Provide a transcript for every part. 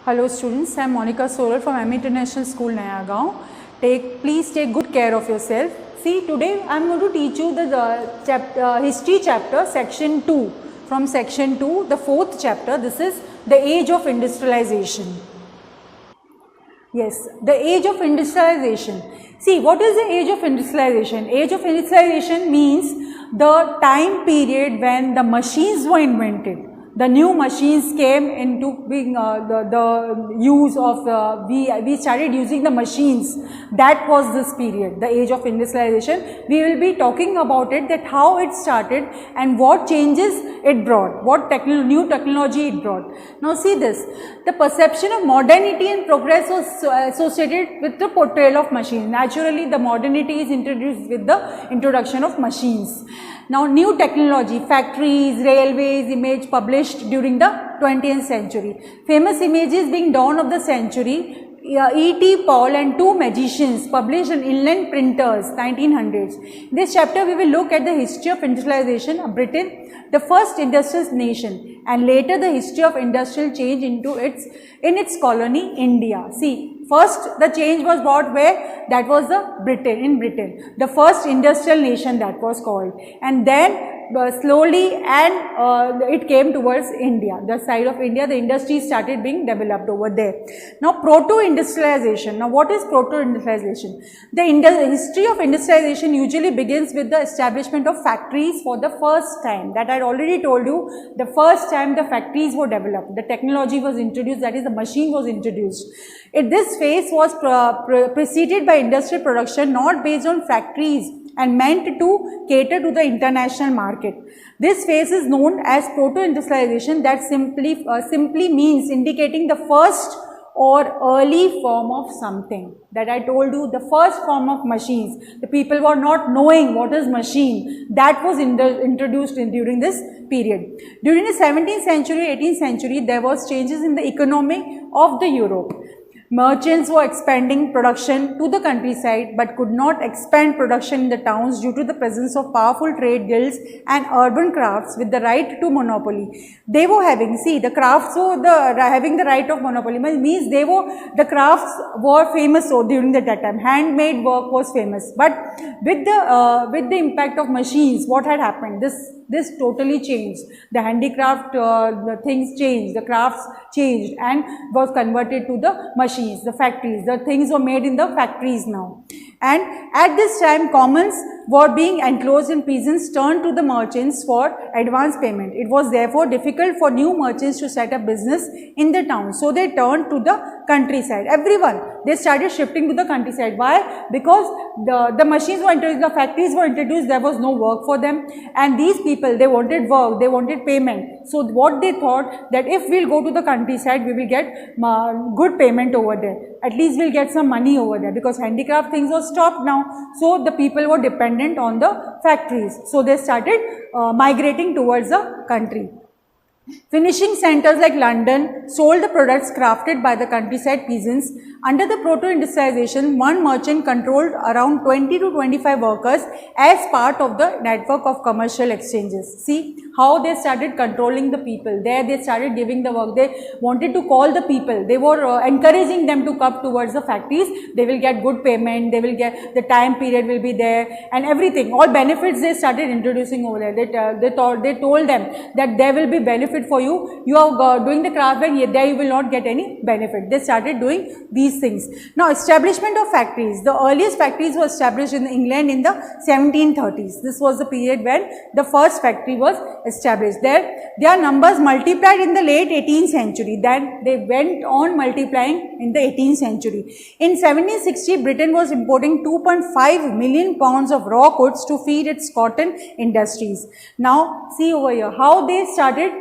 Hello students, I am Monica Soral from M International School, Nayagaon. Please take good care of yourself. See, today I am going to teach you the history chapter, section 2. From section 2, the 4th chapter, this is the age of industrialization. Yes, the age of industrialization. See, what is the age of industrialization? Age of industrialization means the time period when the machines were invented. The new machines came into being the use of, we started using the machines. That was this period, the age of industrialization. We will be talking about it, that how it started and what changes it brought, what new technology it brought. Now see this, the perception of modernity and progress was associated with the portrayal of machines. Naturally, the modernity is introduced with the introduction of machines. Now, new technology, factories, railways, image published during the 20th century. Famous images being dawn of the century, E.T. Paul and two magicians published in inland printers, 1900s. In this chapter, we will look at the history of industrialization of Britain, the first industrial nation, and later the history of industrial change in its colony, India. See, first the change was brought where? That was in Britain, the first industrial nation that was called, and then slowly and it came towards India, the side of India, the industry started being developed over there. Now, proto-industrialization. Now, what is proto-industrialization? The history of industrialization usually begins with the establishment of factories for the first time. That I had already told you, the first time the factories were developed, the technology was introduced, that is the machine was introduced. This phase was preceded by industrial production not based on factories and meant to cater to the international market. This phase is known as proto-industrialization, that simply means indicating the first or early form of something. That I told you, the first form of machines. The people were not knowing what is machine. That was introduced during this period. During the 17th century, 18th century, there was changes in the economy of the Europe. Merchants were expanding production to the countryside but could not expand production in the towns due to the presence of powerful trade guilds and urban crafts with the right to monopoly. They were having, see, the crafts were having the right of monopoly, means the crafts were famous during that time. Handmade work was famous, but with the impact of machines, what had happened? This totally changed. The handicraft the things changed, the crafts changed and was converted to the machines, the factories. The things were made in the factories now. And at this time, commons were being enclosed and peasants turned to the merchants for advance payment. It was therefore difficult for new merchants to set up business in the town. So they turned to the countryside. Everyone, they started shifting to the countryside. Why? Because the machines were introduced, the factories were introduced, there was no work for them. And these people, they wanted work, they wanted payment. So what they thought, that if we'll go to the countryside, we will get good payment over there. At least we'll get some money over there, because handicraft things were stopped now. So the people were dependent on the factories. So they started migrating towards the country. Finishing centers like London sold the products crafted by the countryside peasants. Under the proto-industrialization, one merchant controlled around 20 to 25 workers as part of the network of commercial exchanges. See how they started controlling the people. There they started giving the work. They wanted to call the people. They were encouraging them to come towards the factories. They will get good payment. They will get, the time period will be there and everything. All benefits they started introducing over there. They told them that there will be benefit for you. You are doing the craft and there you will not get any benefit. They started doing these things. Now, establishment of factories. The earliest factories were established in England in the 1730s. This was the period when the first factory was established. Their numbers multiplied in the late 18th century. Then they went on multiplying in the 18th century. In 1760, Britain was importing 2.5 million pounds of raw goods to feed its cotton industries. Now, see over here how they started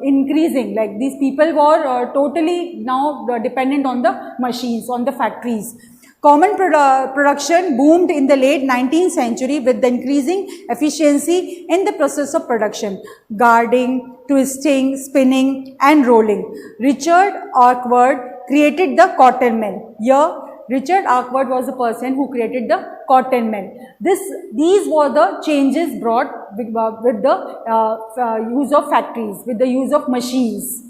increasing. Like these people were totally now dependent on the machines, on the factories. Common production boomed in the late 19th century with the increasing efficiency in the process of production. Guarding, twisting, spinning and rolling. Richard Arkwright created the cotton mill. Here, Richard Arkwright was the person who created the cotton mill. These were the changes brought with the use of factories, with the use of machines.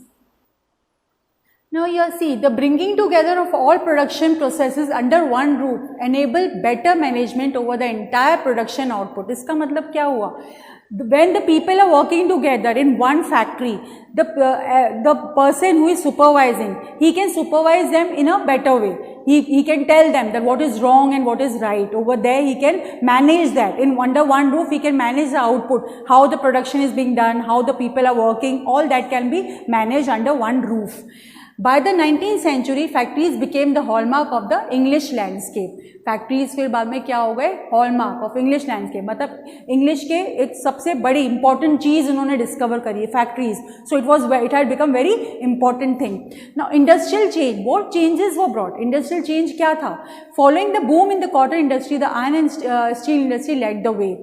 Now you see, the bringing together of all production processes under one roof enable better management over the entire production output. इसका मतलब क्या हुआ? When the people are working together in one factory, the person who is supervising, he can supervise them in a better way. He can tell them that what is wrong and what is right. Over there, he can manage that. Under one roof, he can manage the output, how the production is being done, how the people are working. All that can be managed under one roof. By the 19th century, factories became the hallmark of the English landscape. Factories फिर बाद में क्या हो गए? Hallmark of English landscape, मतलब English के एक सबसे बड़ी इंपॉर्टेंट चीज उन्होंने डिस्कवर करी है, factories. So it had become very important thing. Now industrial change, what changes were brought? Industrial change क्या था? Following the boom in the cotton industry, the iron and steel industry led the way.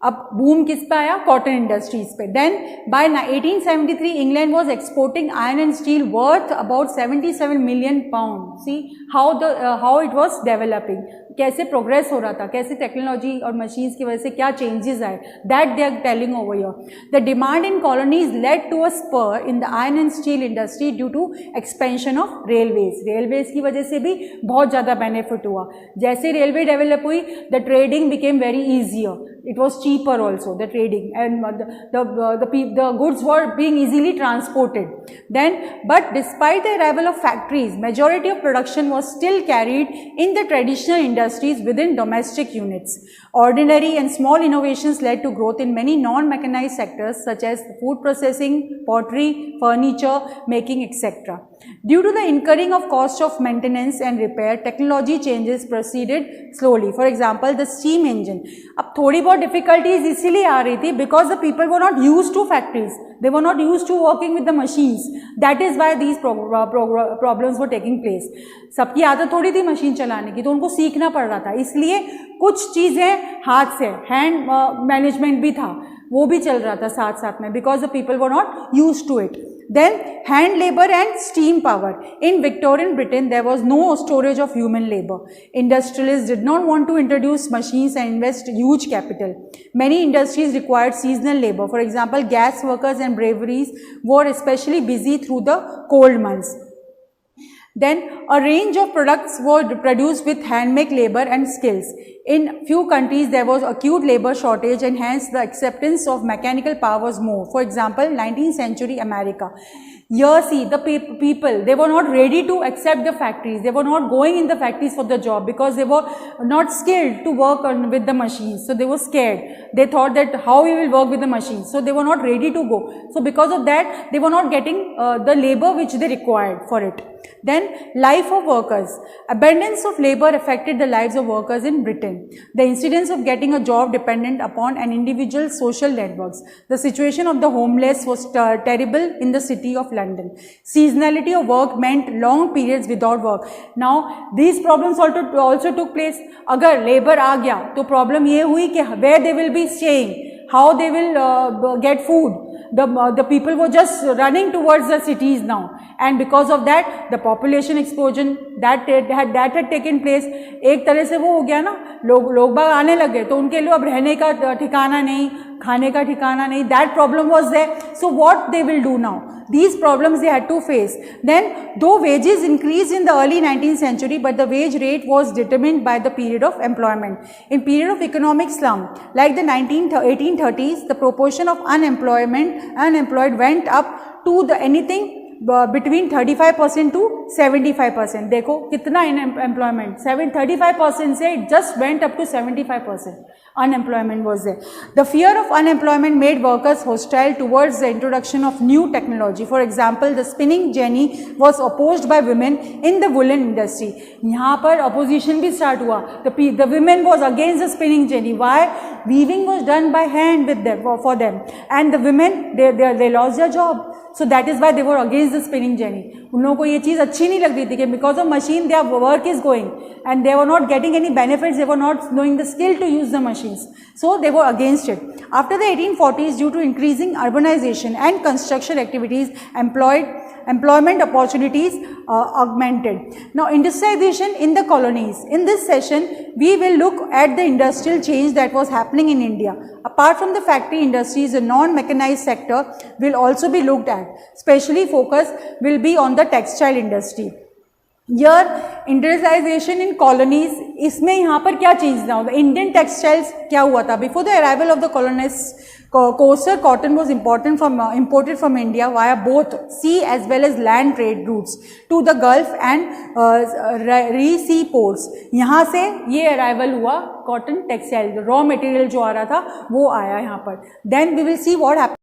अब boom किस पे आया? Cotton industries पे. Then by 1873 England was exporting iron and steel worth about 77 million pound. See how it was developing, कैसे progress हो रहा था, कैसे टेक्नोलॉजी और मशीन्स की वजह से क्या चेंजेस आए, that they are telling over here. The demand in colonies led to a spur in the iron and steel industry due to expansion of railways. Railways की वजह से भी बहुत ज़्यादा बेनिफिट हुआ. जैसे रेलवे डेवलप हुई, the trading became very easier. It was cheaper also, the trading, and the goods were being easily transported. Then, but despite the arrival of factories, majority of production was still carried in the traditional industries within domestic units. Ordinary and small innovations led to growth in many non-mechanized sectors such as food processing, pottery, furniture making, etc. Due to the incurring of cost of maintenance and repair, technology changes proceeded slowly. For example, the steam engine. अब थोड़ी बहुत difficulties इसीलिए आ रही थी because the people were not used to factories. They were not used to working with the machines. That is why these problems were taking place. सबकी आदत थोड़ी थी मशीन चलाने की, तो उनको सीखना पड़ रहा था. इसलिए कुछ चीज़ें हाथ से, हैंड मैनेजमेंट भी था, वो भी चल रहा था साथ साथ में, because the people were not used to it. Then hand labor and steam power. In Victorian Britain, there was no storage of human labor. Industrialists did not want to introduce machines and invest huge capital. Many industries required seasonal labor. For example, gas workers and breweries were especially busy through the cold months. Then a range of products were produced with handmade labor and skills. In few countries there was acute labor shortage and hence the acceptance of mechanical power was more. For example, 19th century America. Here see the people, they were not ready to accept the factories. They were not going in the factories for the job because they were not skilled to work with the machines. So they were scared. They thought that how we will work with the machines. So they were not ready to go. So because of that, they were not getting the labor which they required for it. Then life of workers. Abundance of labor affected the lives of workers in Britain. The incidence of getting a job dependent upon an individual's social networks. The situation of the homeless was terrible in the city of London. Seasonality of work meant long periods without work. Now these problems also took place. अगर labor आ गया तो problem ये हुई कि where they will be staying, how they will get food. The people were just running towards the cities now, and because of that the population explosion that had taken place. एक तरह से वो हो गया ना, लोग बाग आने लगे तो उनके लिए अब रहने का ठिकाना नहीं, खाने का ठिकाना नहीं. That problem was there. So what they will do now? These problems they had to face. Then though wages increased in the early 19th century, but the wage rate was determined by the period of employment. In period of economic slum like the 1830s, the proportion of unemployed went up to the anything between 35% to 75%. देखो कितना unemployment, 35% से it just went up to 75%. Unemployment was there. The fear of unemployment made workers hostile towards the introduction of new technology. For example, the spinning jenny was opposed by women in the woolen industry. यहाँ पर opposition भी start हुआ. The women was against the spinning jenny. Why? Weaving was done by hand with them, for them, and the women they lost their job. So that is why they were against the spinning jenny. उन लोगों को ये चीज़ अच्छी नहीं लग रही थी कि because of machine their work is going and they were not getting any benefits. They were not knowing the skill to use the machines. So they were against it. After the 1840s, due to increasing urbanization and construction activities, employed employment opportunities augmented. Now industrialization in the colonies. In this session we will look at the industrial change that was happening in India. Apart from the factory industries, the non-mechanized sector will also be looked at. Especially focus will be on the textile industry. Here industrialization in colonies, इसमें यहाँ पर क्या चीज था? Indian textiles क्या हुआ था? Before the arrival of the colonists, coarser cotton was imported from India via both sea as well as land trade routes to the Gulf and sea ports. यहाँ से ये arrival हुआ cotton textile, raw material जो आ रहा था वो आया यहाँ पर. Then we will see what happened